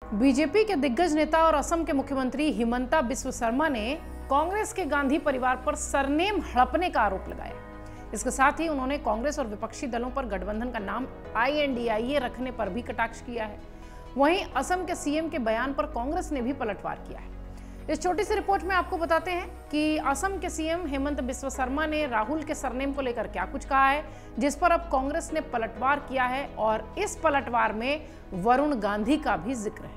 BJP के दिग्गज नेता और असम के मुख्यमंत्री हिमंता बिस्वा शर्मा ने कांग्रेस के गांधी परिवार पर सरनेम हड़पने का आरोप लगाया। इसके साथ ही उन्होंने कांग्रेस और विपक्षी दलों पर गठबंधन का नाम INDIA रखने पर भी कटाक्ष किया है। वहीं असम के सीएम के बयान पर कांग्रेस ने भी पलटवार किया है। इस छोटी सी रिपोर्ट में आपको बताते हैं कि असम के सीएम हेमंत बिस्वा शर्मा ने राहुल के सरनेम को लेकर क्या कुछ कहा है, जिस पर अब कांग्रेस ने पलटवार किया है और इस पलटवार में वरुण गांधी का भी जिक्र है।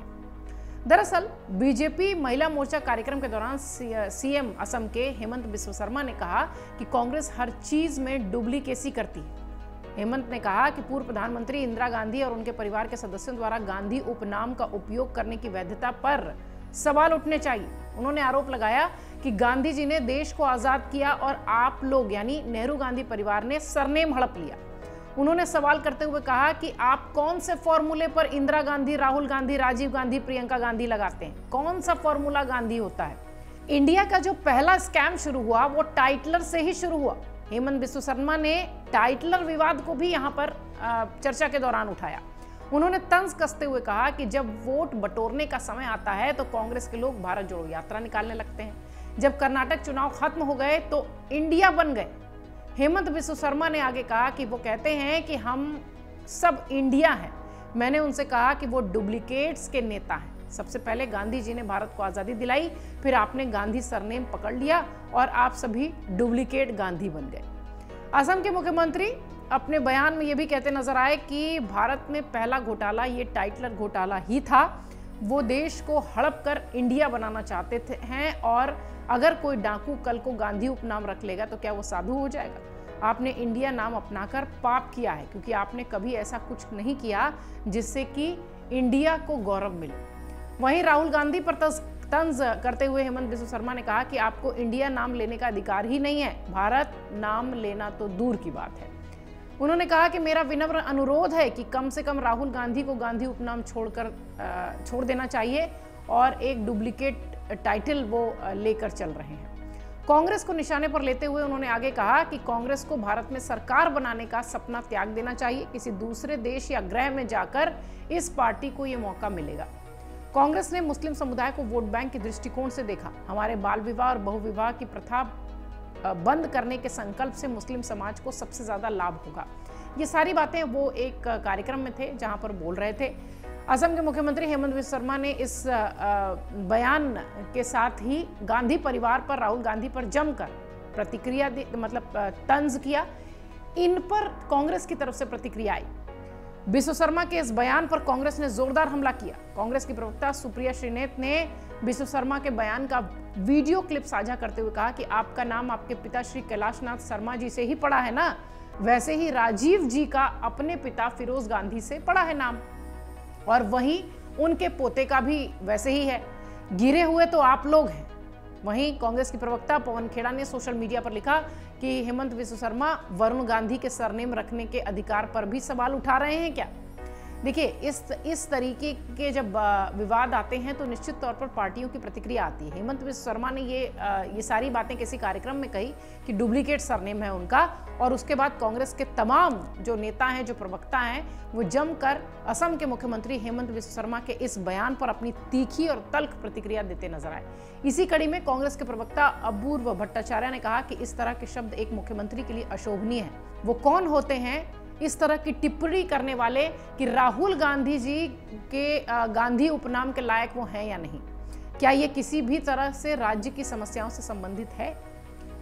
दरअसल बीजेपी महिला मोर्चा कार्यक्रम के दौरान सीएम असम के हेमंत बिस्वा शर्मा ने कहा कि कांग्रेस हर चीज में डुप्लीकेसी करती है। हेमंत ने कहा कि पूर्व प्रधानमंत्री इंदिरा गांधी और उनके परिवार के सदस्यों द्वारा गांधी उपनाम का उपयोग करने की वैधता पर सवाल उठने चाहिए। उन्होंने आरोप लगाया कि गांधी जी ने देश को आजाद किया और आप लोग यानी नेहरू गांधी परिवार ने सरनेम हड़प लिया। उन्होंने सवाल करते हुए कहा कि आप कौन से फॉर्मूले पर इंदिरा गांधी, राहुल गांधी, राजीव गांधी, प्रियंका गांधी लगाते हैं? कौन सा फॉर्मूला गांधी होता है? इंडिया का जो पहला स्कैम शुरू हुआ वो टाइटलर से ही शुरू हुआ। हेमंत बिस्वा शर्मा ने टाइटलर विवाद को भी यहाँ पर चर्चा के दौरान उठाया। उन्होंने तंज कसते हुए कहा कि जब वोट बटोरने का समय आता है तो कांग्रेस के लोग भारत जोड़ो यात्रा निकालने लगते हैं। जब कर्नाटक चुनाव खत्म हो गए तो इंडिया बन गए। हेमंत बिस्वा शर्मा ने आगे कहा कि वो कहते हैं कि हम सब इंडिया हैं। मैंने उनसे कहा कि वो डुप्लीकेट्स के नेता हैं। सबसे पहले गांधी जी ने भारत को आज़ादी दिलाई, फिर आपने गांधी सरनेम पकड़ लिया और आप सभी डुप्लीकेट गांधी बन गए। असम के मुख्यमंत्री अपने बयान में ये भी कहते नजर आए कि भारत में पहला घोटाला ये टाइटलर घोटाला ही था। वो देश को हड़प कर इंडिया बनाना चाहते हैं और अगर कोई डाकू कल को गांधी उपनाम रख लेगा तो क्या वो साधु हो जाएगा? आपने इंडिया नाम अपनाकर पाप किया है, क्योंकि आपने कभी ऐसा कुछ नहीं किया जिससे कि इंडिया को गौरव मिले। वहीं राहुल गांधी पर तंज करते हुए हेमंत बिस्वा शर्मा ने कहा कि आपको इंडिया नाम लेने का अधिकार ही नहीं है, भारत नाम लेना तो दूर की बात है। उन्होंने कहा कि मेरा विनम्र अनुरोध है कि कम से कम राहुल गांधी को गांधी उपनाम छोड़ देना चाहिए और एक डुप्लीकेट टाइटल वो लेकर चल रहे हैं। कांग्रेस को निशाने पर लेते हुए उन्होंने आगे कहा कि कांग्रेस को भारत में सरकार बनाने का सपना त्याग देना चाहिए। किसी दूसरे देश या ग्रह में जाकर इस पार्टी को ये मौका मिलेगा। कांग्रेस ने मुस्लिम समुदाय को वोट बैंक के दृष्टिकोण से देखा। हमारे बाल विवाह और बहुविवाह की प्रथा बंद करने के संकल्प से मुस्लिम समाज को सबसे ज्यादा लाभ होगा। ये सारी बातें वो एक कार्यक्रम में थे जहां पर बोल रहे थे। असम के मुख्यमंत्री हेमंत बिस्वा शर्मा ने इस बयान के साथ ही गांधी परिवार पर, राहुल गांधी पर जमकर प्रतिक्रिया दी, मतलब तंज किया। इन पर कांग्रेस की तरफ से प्रतिक्रिया आई। बिस्वा शर्मा के इस बयान पर कांग्रेस ने जोरदार हमला किया। कांग्रेस की प्रवक्ता सुप्रिया श्रीनेत ने बिस्वा शर्मा के बयान का वीडियो क्लिप साझा करते हुए कहा कि आपका नाम आपके पिता श्री कैलाशनाथ शर्मा जी से ही पड़ा है ना, वैसे ही राजीव जी का अपने पिता फिरोज गांधी से पड़ा है नाम, और वहीं उनके पोते का भी वैसे ही है। गिरे हुए तो आप लोग हैं। वहीं कांग्रेस की प्रवक्ता पवन खेड़ा ने सोशल मीडिया पर लिखा कि हेमंत बिस्वा शर्मा वरुण गांधी के सरनेम रखने के अधिकार पर भी सवाल उठा रहे हैं क्या? देखिए, इस तरीके के जब विवाद आते हैं तो निश्चित तौर पर पार्टियों की प्रतिक्रिया आती है। हेमंत बिस्वा शर्मा ने ये सारी बातें किसी कार्यक्रम में कही कि डुप्लीकेट सरनेम है उनका, और उसके बाद कांग्रेस के तमाम जो नेता हैं, जो प्रवक्ता हैं, वो जमकर असम के मुख्यमंत्री हेमंत बिस्वा शर्मा के इस बयान पर अपनी तीखी और तल्ख प्रतिक्रिया देते नजर आए। इसी कड़ी में कांग्रेस के प्रवक्ता अपूर्व भट्टाचार्य ने कहा कि इस तरह के शब्द एक मुख्यमंत्री के लिए अशोभनीय है। वो कौन होते हैं इस तरह की टिप्पणी करने वाले कि राहुल गांधी जी के गांधी उपनाम के लायक वो हैं या नहीं? क्या ये किसी भी तरह से राज्य की समस्याओं से संबंधित है?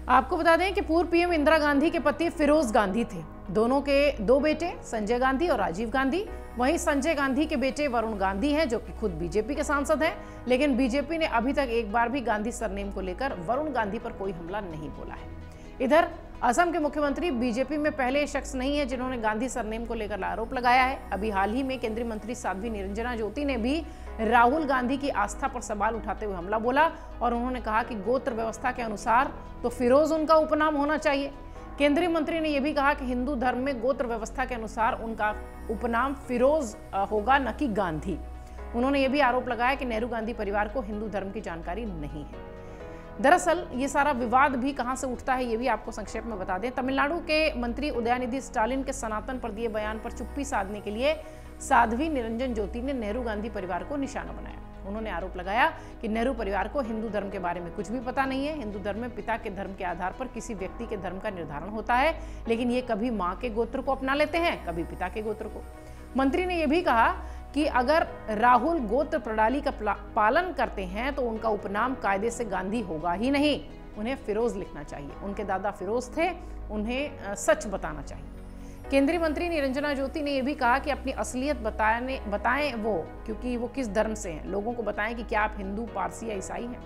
आपको बता दें कि पूर्व पीएम इंदिरा गांधी के पति फिरोज गांधी थे। दोनों के दो बेटे संजय गांधी और राजीव गांधी। वहीं संजय गांधी के बेटे वरुण गांधी हैं, जो कि खुद बीजेपी के सांसद हैं, लेकिन बीजेपी ने अभी तक एक बार भी गांधी सरनेम को लेकर वरुण गांधी पर कोई हमला नहीं बोला है। इधर असम के मुख्यमंत्री बीजेपी में पहले शख्स नहीं है जिन्होंने गांधी सरनेम को लेकर आरोप लगाया है। अभी हाल ही में केंद्रीय मंत्री साध्वी निरंजना ज्योति ने भी राहुल गांधी की आस्था पर सवाल उठाते हुए हमला बोला और उन्होंने कहा कि गोत्र व्यवस्था के अनुसार तो फिरोज उनका उपनाम होना चाहिए। केंद्रीय मंत्री ने यह भी कहा कि हिंदू धर्म में गोत्र व्यवस्था के अनुसार उनका उपनाम फिरोज होगा, न कि गांधी। उन्होंने यह भी आरोप लगाया कि नेहरू गांधी परिवार को हिंदू धर्म की जानकारी नहीं है। दरअसल ये सारा विवाद भी कहां से उठता है ये भी आपको संक्षेप में बता दें। तमिलनाडु के मंत्री उदयनिधि स्टालिन के सनातन पर दिए बयान पर चुप्पी साधने के लिए साध्वी निरंजन ज्योति ने नेहरू गांधी परिवार को निशाना बनाया। उन्होंने आरोप लगाया कि नेहरू परिवार को हिंदू धर्म के बारे में कुछ भी पता नहीं है। हिंदू धर्म में पिता के धर्म के आधार पर किसी व्यक्ति के धर्म का निर्धारण होता है, लेकिन ये कभी मां के गोत्र को अपना लेते हैं, कभी पिता के गोत्र को। मंत्री ने यह भी कहा कि अगर राहुल गोत्र प्रणाली का पालन करते हैं तो उनका उपनाम कायदे से गांधी होगा ही नहीं, उन्हें फिरोज लिखना चाहिए। उनके दादा फिरोज थे, उन्हें सच बताना चाहिए। केंद्रीय मंत्री निरंजना ज्योति ने यह भी कहा कि अपनी असलियत बताएं वो, क्योंकि वो किस धर्म से हैं, लोगों को बताएं कि क्या आप हिंदू, पारसी या ईसाई हैं।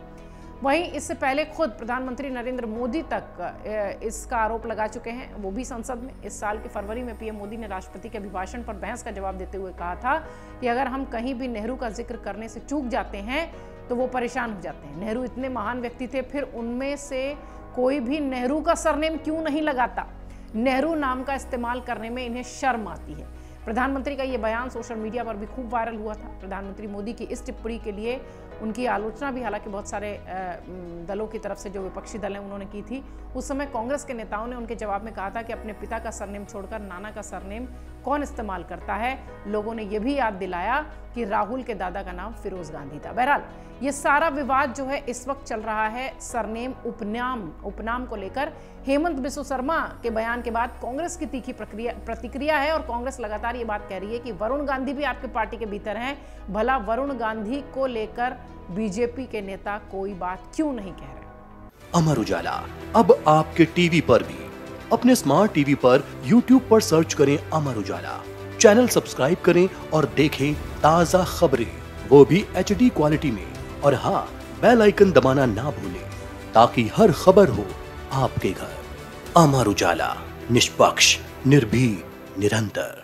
वहीं इससे पहले खुद प्रधानमंत्री नरेंद्र मोदी तक इसका आरोप लगा चुके हैं, वो भी संसद में। इस साल के फरवरी में पीएम मोदी ने राष्ट्रपति के अभिभाषण पर बहस का जवाब देते हुए कहा था कि अगर हम कहीं भी नेहरू का जिक्र करने से चूक जाते हैं तो वो परेशान हो जाते हैं। नेहरू इतने महान व्यक्ति थे, फिर उनमें से कोई भी नेहरू का सरनेम क्यों नहीं लगाता? नेहरू नाम का इस्तेमाल करने में इन्हें शर्म आती है। प्रधानमंत्री का ये बयान सोशल मीडिया पर भी खूब वायरल हुआ था। प्रधानमंत्री मोदी की इस टिप्पणी के लिए उनकी आलोचना भी हालांकि बहुत सारे दलों की तरफ से, जो विपक्षी दल हैं, उन्होंने की थी। उस समय कांग्रेस के नेताओं ने उनके जवाब में कहा था कि अपने पिता का सरनेम छोड़कर नाना का सरनेम कौन इस्तेमाल करता है। लोगों ने यह भी याद दिलाया कि राहुल के दादा का नाम फिरोज गांधी था। बहरहाल ये सारा विवाद जो है इस वक्त चल रहा है सरनेम उपनाम को लेकर। हेमंत बिस्व शर्मा के बयान के बाद कांग्रेस की तीखी प्रतिक्रिया है और कांग्रेस लगातार ये बात कह रही है कि वरुण गांधी भी आपके पार्टी के भीतर हैं, भला वरुण गांधी को लेकर बीजेपी के नेता कोई बात क्यों नहीं कह रहे। अमर उजाला अब आपके टीवी पर भी। अपने स्मार्ट टीवी पर YouTube पर सर्च करें अमर उजाला, चैनल सब्सक्राइब करें और देखें ताजा खबरें, वो भी HD क्वालिटी में। और हाँ, बेल आइकन दबाना ना भूलें ताकि हर खबर हो आपके घर। अमर उजाला, निष्पक्ष, निर्भीक, निरंतर।